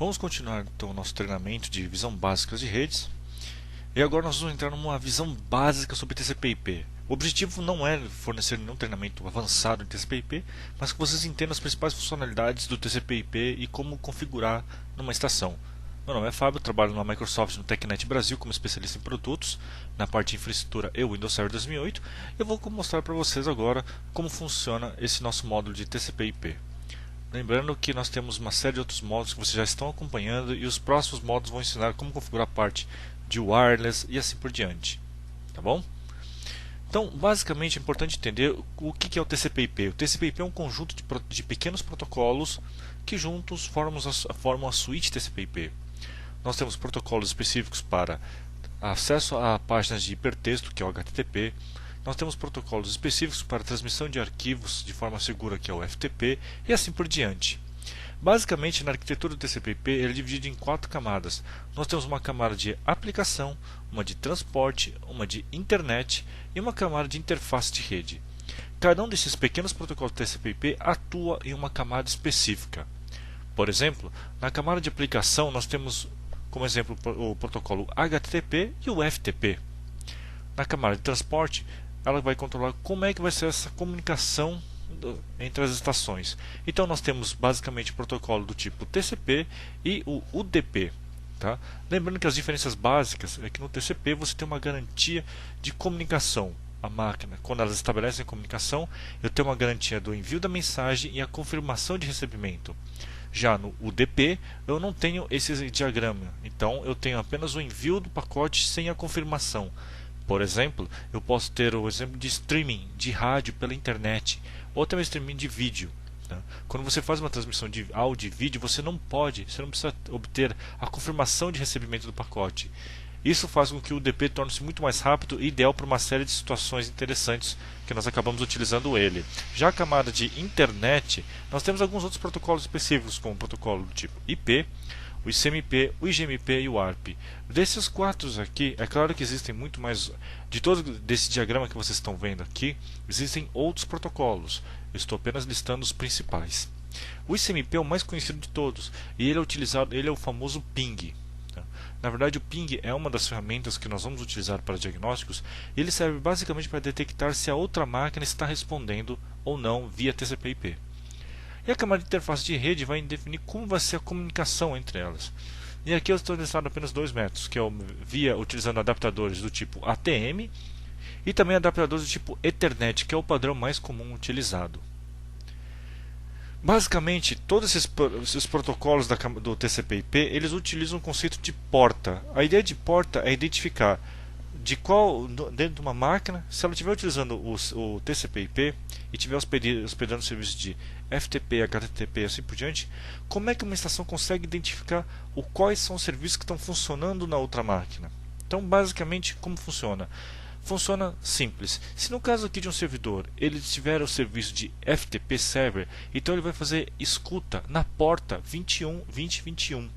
Vamos continuar então o nosso treinamento de visão básica de redes. E agora nós vamos entrar numa visão básica sobre TCP/IP. O objetivo não é fornecer nenhum treinamento avançado em TCP/IP, mas que vocês entendam as principais funcionalidades do TCP/IP e como configurar numa estação. Meu nome é Fábio, trabalho na Microsoft no TechNet Brasil como especialista em produtos, na parte de infraestrutura e Windows Server 2008. Eu vou mostrar para vocês agora como funciona esse nosso módulo de TCP/IP. Lembrando que nós temos uma série de outros módulos que vocês já estão acompanhando e os próximos módulos vão ensinar como configurar a parte de wireless e assim por diante. Tá bom? Então, basicamente é importante entender o que é o TCP/IP. O TCP/IP é um conjunto de pequenos protocolos que juntos formam a suíte TCP/IP. Nós temos protocolos específicos para acesso a páginas de hipertexto, que é o HTTP. Nós temos protocolos específicos para transmissão de arquivos de forma segura, que é o FTP, e assim por diante. Basicamente, na arquitetura do TCP/IP, ele é dividido em 4 camadas. Nós temos uma camada de aplicação, uma de transporte, uma de internet e uma camada de interface de rede. Cada um desses pequenos protocolos do TCP/IP atua em uma camada específica. Por exemplo, na camada de aplicação nós temos como exemplo o protocolo HTTP e o FTP. Na camada de transporte, ela vai controlar como é que vai ser essa comunicação entre as estações. Então nós temos basicamente o protocolo do tipo TCP e o UDP. Tá? Lembrando que as diferenças básicas é que no TCP você tem uma garantia de comunicação. A máquina, quando elas estabelecem a comunicação, eu tenho uma garantia do envio da mensagem e a confirmação de recebimento. Já no UDP, eu não tenho esse diagrama, então eu tenho apenas o envio do pacote sem a confirmação. Por exemplo, eu posso ter o exemplo de streaming de rádio pela internet, ou também streaming de vídeo. Tá? Quando você faz uma transmissão de áudio e vídeo, você não precisa obter a confirmação de recebimento do pacote. Isso faz com que o UDP torne-se muito mais rápido e ideal para uma série de situações interessantes que nós acabamos utilizando ele. Já a camada de internet, nós temos alguns outros protocolos específicos, como o protocolo do tipo IP, o ICMP, o IGMP e o ARP. Desses 4 aqui, é claro que existem muito mais. De todo desse diagrama que vocês estão vendo aqui, existem outros protocolos. Eu estou apenas listando os principais. O ICMP é o mais conhecido de todos e ele é o famoso ping. Na verdade, o ping é uma das ferramentas que nós vamos utilizar para diagnósticos. Ele serve basicamente para detectar se a outra máquina está respondendo ou não via TCP/IP. E a camada de interface de rede vai definir como vai ser a comunicação entre elas. E aqui eu estou listando apenas 2 métodos, que é utilizando adaptadores do tipo ATM e também adaptadores do tipo Ethernet, que é o padrão mais comum utilizado. Basicamente, todos esses protocolos do TCP/IP, eles utilizam o conceito de porta. A ideia de porta é identificar dentro de uma máquina, se ela estiver utilizando o TCP/IP e estiver hospedando serviços de FTP, HTTP e assim por diante, como é que uma estação consegue identificar quais são os serviços que estão funcionando na outra máquina? Então, basicamente, como funciona? Funciona simples. Se no caso aqui de um servidor ele tiver o serviço de FTP Server, então ele vai fazer escuta na porta 21.20.21.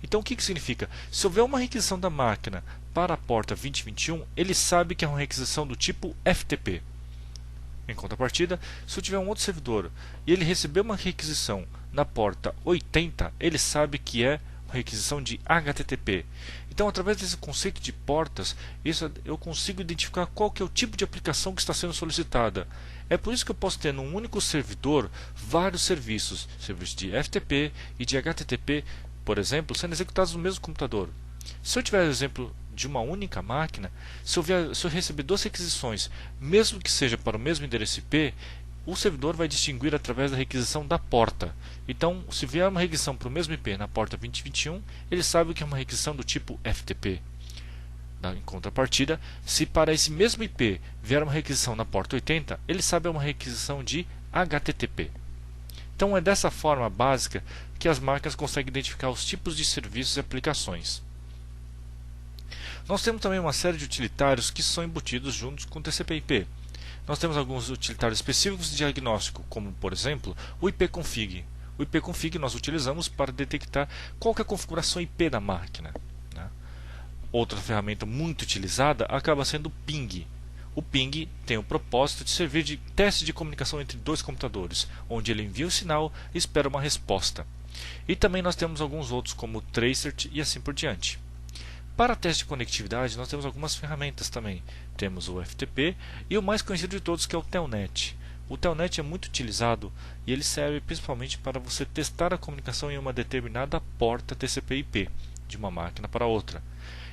Então o que significa? Se houver uma requisição da máquina para a porta 20.21, ele sabe que é uma requisição do tipo FTP. Em contrapartida, se eu tiver um outro servidor e ele receber uma requisição na porta 80, ele sabe que é uma requisição de HTTP. Então, através desse conceito de portas, eu consigo identificar qual que é o tipo de aplicação que está sendo solicitada. É por isso que eu posso ter num único servidor vários serviços de FTP e de HTTP, por exemplo, sendo executados no mesmo computador. Se eu tiver o exemplo de uma única máquina, se eu receber 2 requisições, mesmo que seja para o mesmo endereço IP, o servidor vai distinguir através da requisição da porta. Então, se vier uma requisição para o mesmo IP na porta 20.21, ele sabe que é uma requisição do tipo FTP. Em contrapartida, se para esse mesmo IP vier uma requisição na porta 80, ele sabe que é uma requisição de HTTP. Então, é dessa forma básica que as máquinas conseguem identificar os tipos de serviços e aplicações. Nós temos também uma série de utilitários que são embutidos juntos com o TCP/IP. Nós temos alguns utilitários específicos de diagnóstico, como por exemplo o ipconfig. O ipconfig nós utilizamos para detectar qual que é a configuração IP da máquina. Outra ferramenta muito utilizada acaba sendo o ping. O ping tem o propósito de servir de teste de comunicação entre 2 computadores, onde ele envia o sinal e espera uma resposta. E também nós temos alguns outros como o Tracert e assim por diante. Para teste de conectividade, nós temos algumas ferramentas também. Temos o FTP e o mais conhecido de todos, que é o Telnet. O Telnet é muito utilizado e ele serve principalmente para você testar a comunicação em uma determinada porta TCP/IP de uma máquina para outra.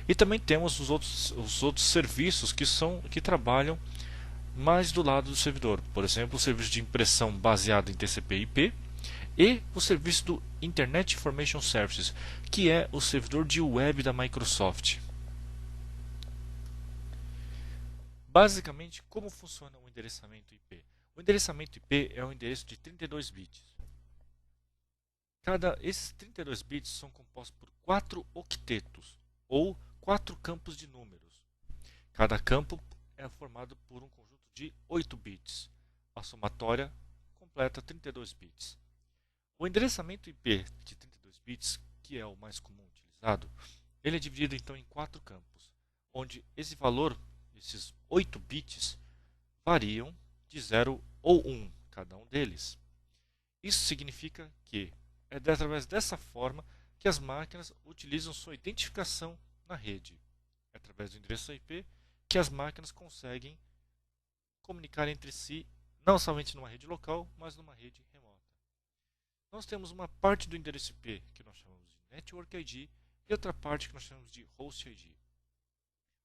E também temos os outros serviços que trabalham mais do lado do servidor. Por exemplo, o serviço de impressão baseado em TCP/IP e o serviço do Internet Information Services, que é o servidor de web da Microsoft. Basicamente, como funciona o endereçamento IP? O endereçamento IP é um endereço de 32 bits. Esses 32 bits são compostos por 4 octetos, ou 4 campos de números. Cada campo é formado por um conjunto de 8 bits. A somatória completa 32 bits. O endereçamento IP de 32 bits, que é o mais comum utilizado, ele é dividido então em 4 campos, onde esse valor, esses 8 bits, variam de 0 ou 1, cada um deles. Isso significa que é através dessa forma que as máquinas utilizam sua identificação na rede. É através do endereço IP que as máquinas conseguem comunicar entre si, não somente numa rede local, mas numa rede remota. Nós temos uma parte do endereço IP que nós chamamos de Network ID e outra parte que nós chamamos de Host ID.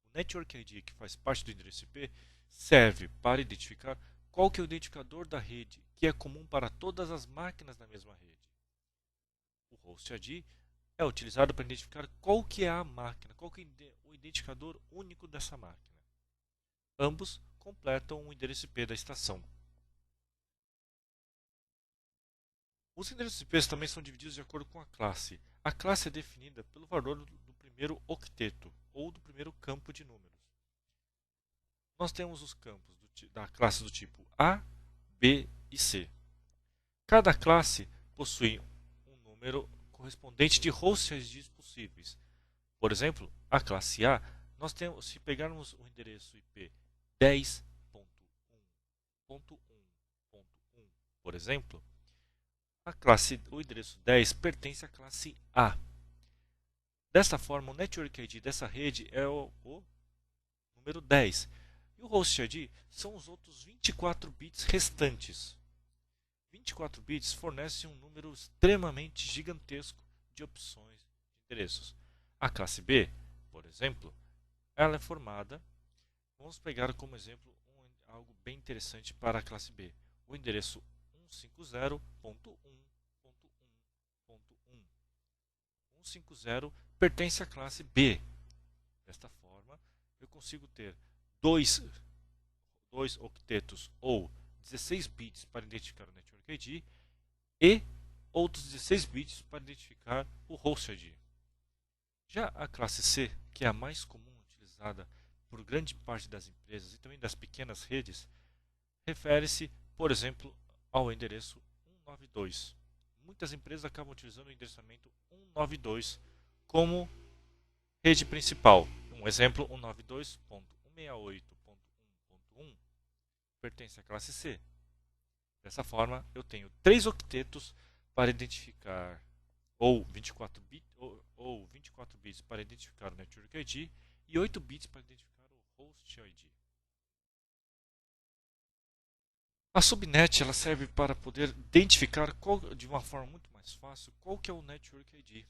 O Network ID, que faz parte do endereço IP, serve para identificar qual que é o identificador da rede, que é comum para todas as máquinas da mesma rede. O Host ID é utilizado para identificar qual que é a máquina, qual que é o identificador único dessa máquina. Ambos completam o endereço IP da estação. Os endereços IPs também são divididos de acordo com a classe. A classe é definida pelo valor do primeiro octeto, ou do primeiro campo de números. Nós temos os campos da classe do tipo A, B e C. Cada classe possui um número correspondente de host IDs possíveis. Por exemplo, a classe A, nós temos, se pegarmos o endereço IP 10.1.1.1, por exemplo, o endereço 10 pertence à classe A. Desta forma, o Network ID dessa rede é o número 10. E o Host ID são os outros 24 bits restantes. 24 bits fornecem um número extremamente gigantesco de opções de endereços. A classe B, por exemplo, ela é formada, vamos pegar como exemplo algo bem interessante para a classe B, o endereço 150.1.1.1. 150 pertence à classe B. Desta forma, eu consigo ter dois octetos ou 16 bits para identificar o Network ID e outros 16 bits para identificar o Host ID. Já a classe C, que é a mais comum utilizada por grande parte das empresas e também das pequenas redes, refere-se, por exemplo, ao endereço 192. Muitas empresas acabam utilizando o endereçamento 192 como rede principal. Um exemplo, 192.168.1.1 pertence à classe C. Dessa forma, eu tenho 3 octetos para identificar, ou 24 bits para identificar o Network ID e 8 bits para identificar o Host ID. A subnet ela serve para poder identificar de uma forma muito mais fácil qual que é o Network ID.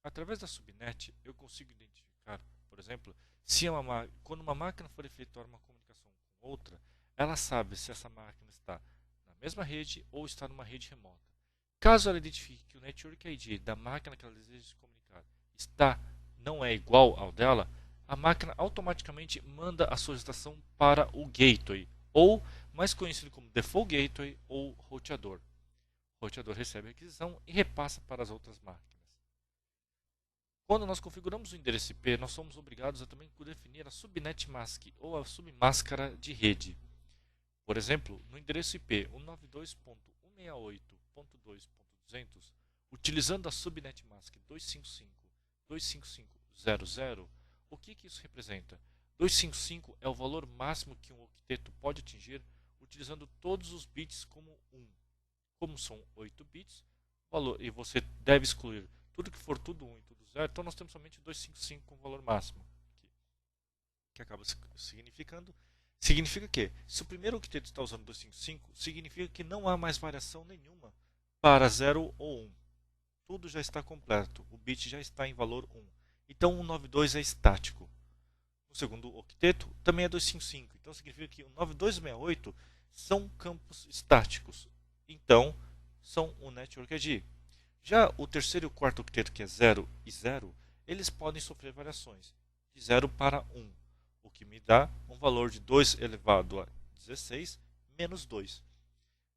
Através da subnet eu consigo identificar, por exemplo, se quando uma máquina for efetuar uma comunicação com outra, ela sabe se essa máquina está na mesma rede ou está numa rede remota. Caso ela identifique que o Network ID da máquina que ela deseja se comunicar não é igual ao dela, a máquina automaticamente manda a solicitação para o gateway, ou mais conhecido como Default Gateway ou roteador. O roteador recebe a requisição e repassa para as outras máquinas. Quando nós configuramos o endereço IP, nós somos obrigados a também definir a subnet mask ou a submáscara de rede. Por exemplo, no endereço IP 192.168.2.200, utilizando a subnet mask 255.255.00, o que isso representa? 255 é o valor máximo que um octeto pode atingir utilizando todos os bits como 1. Como são 8 bits, valor, e você deve excluir tudo que for tudo 1 e tudo 0, então nós temos somente 255 como valor máximo, que acaba significando. Significa que, se o primeiro octeto está usando 255, significa que não há mais variação nenhuma para 0 ou 1. Tudo já está completo, o bit já está em valor 1. Então, o 192 é estático. O segundo octeto também é 255, então significa que o 9268 são campos estáticos. Então, são o Network ID. Já o terceiro e o quarto octeto, que é 0 e 0, eles podem sofrer variações de 0 para 1, o que me dá um valor de 2 elevado a 16 menos 2.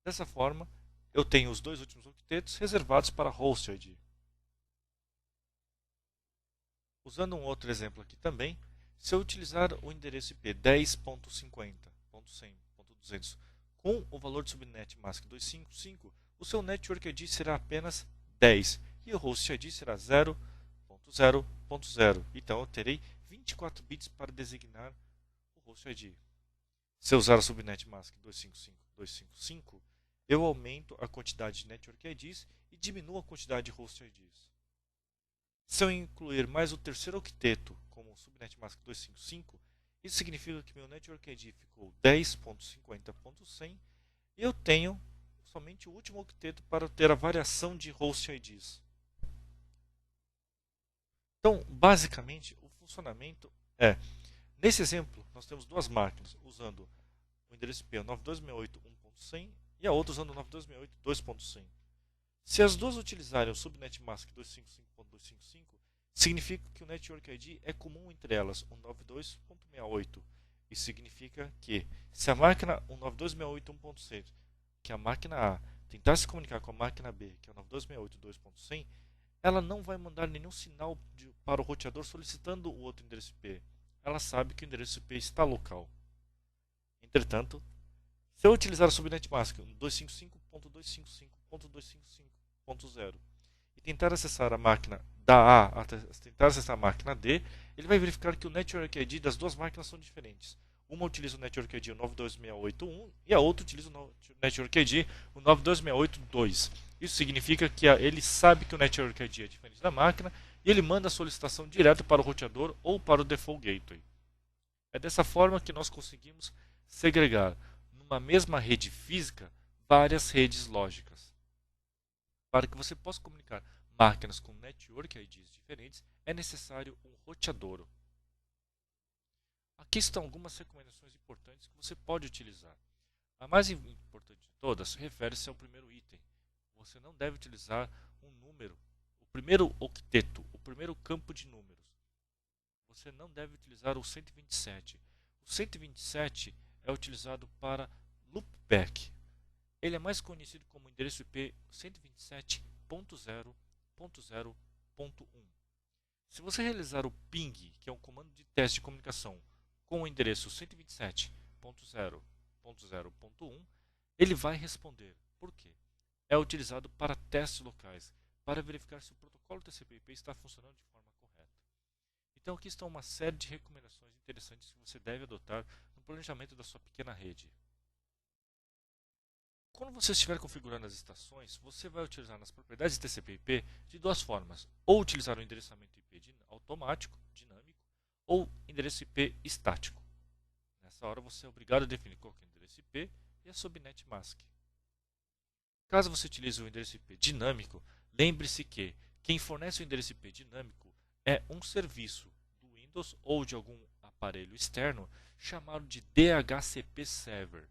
Dessa forma, eu tenho os dois últimos octetos reservados para host ID. Usando um outro exemplo aqui também, se eu utilizar o endereço IP 10.50.100.200 com o valor de subnet mask 255, o seu network ID será apenas 10 e o host ID será 0.0.0. Então eu terei 24 bits para designar o host ID. Se eu usar a subnet mask 255.255, eu aumento a quantidade de network IDs e diminuo a quantidade de host IDs. Se eu incluir mais o terceiro octeto como subnet mask 255, isso significa que meu network ID ficou 10.50.100 e eu tenho somente o último octeto para ter a variação de host IDs. Então, basicamente, o funcionamento é: nesse exemplo, nós temos duas máquinas usando o endereço IP 9268.1.100 e a outra usando o 9268.2.100. Se as duas utilizarem o subnet mask 255.255, significa que o network ID é comum entre elas, o 92.68. Isso significa que, se a máquina 192.68.1.100, que é a máquina A, tentar se comunicar com a máquina B, que é o 92.68.2.100, ela não vai mandar nenhum sinal para o roteador solicitando o outro endereço IP. Ela sabe que o endereço IP está local. Entretanto, se eu utilizar o subnet mask 255.255.255.0 e tentar acessar a máquina da A, tentar acessar a máquina D, ele vai verificar que o network ID das duas máquinas são diferentes. Uma utiliza o network ID 92681 e a outra utiliza o network ID o 92682. Isso significa que ele sabe que o network ID é diferente da máquina e ele manda a solicitação direto para o roteador ou para o default gateway. É dessa forma que nós conseguimos segregar numa mesma rede física várias redes lógicas. Para que você possa comunicar máquinas com network IDs diferentes, é necessário um roteador. Aqui estão algumas recomendações importantes que você pode utilizar. A mais importante de todas refere-se ao primeiro item. Você não deve utilizar um número, o primeiro octeto, o primeiro campo de números. Você não deve utilizar o 127. O 127 é utilizado para loopback. Ele é mais conhecido como endereço IP 127.0.0.1. Se você realizar o ping, que é um comando de teste de comunicação, com o endereço 127.0.0.1, ele vai responder. Por quê? É utilizado para testes locais, para verificar se o protocolo TCP/IP está funcionando de forma correta. Então aqui estão uma série de recomendações interessantes que você deve adotar no planejamento da sua pequena rede. Quando você estiver configurando as estações, você vai utilizar nas propriedades de TCP/IP de duas formas: ou utilizar o endereçamento IP automático, dinâmico, ou endereço IP estático. Nessa hora você é obrigado a definir qual é o endereço IP e a subnet mask. Caso você utilize o endereço IP dinâmico, lembre-se que quem fornece o endereço IP dinâmico é um serviço do Windows ou de algum aparelho externo chamado de DHCP Server.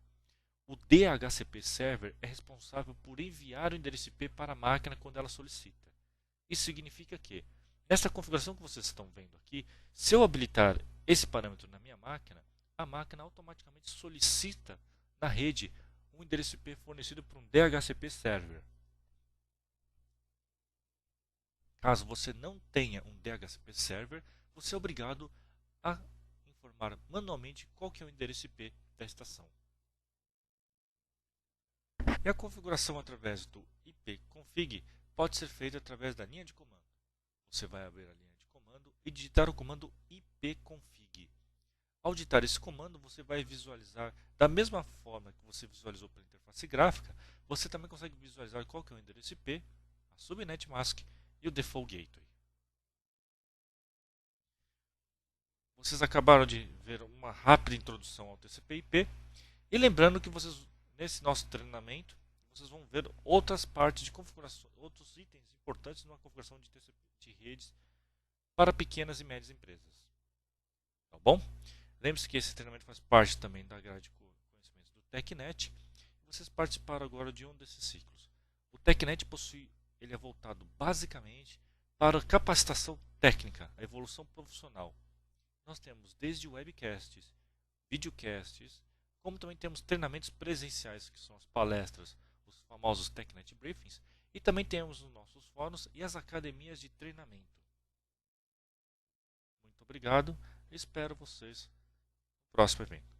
O DHCP Server é responsável por enviar o endereço IP para a máquina quando ela solicita. Isso significa que, nessa configuração que vocês estão vendo aqui, se eu habilitar esse parâmetro na minha máquina, a máquina automaticamente solicita na rede um endereço IP fornecido por um DHCP Server. Caso você não tenha um DHCP Server, você é obrigado a informar manualmente qual que é o endereço IP da estação. E a configuração através do ipconfig pode ser feita através da linha de comando. Você vai abrir a linha de comando e digitar o comando ipconfig. Ao digitar esse comando, você vai visualizar, da mesma forma que você visualizou pela interface gráfica, você também consegue visualizar qual que é o endereço IP, a Subnet Mask e o Default Gateway. Vocês acabaram de ver uma rápida introdução ao TCP/IP e lembrando que vocês nesse nosso treinamento vocês vão ver outras partes de configuração, outros itens importantes numa configuração de TCP de redes para pequenas e médias empresas. Tá bom? Lembre-se que esse treinamento faz parte também da grade de conhecimentos do TechNet. Vocês participaram agora de um desses ciclos. O TechNet ele é voltado basicamente para a capacitação técnica, a evolução profissional. Nós temos desde webcasts, videocasts, como também temos treinamentos presenciais, que são as palestras, os famosos TechNet Briefings, e também temos os nossos fóruns e as academias de treinamento. Muito obrigado e espero vocês no próximo evento.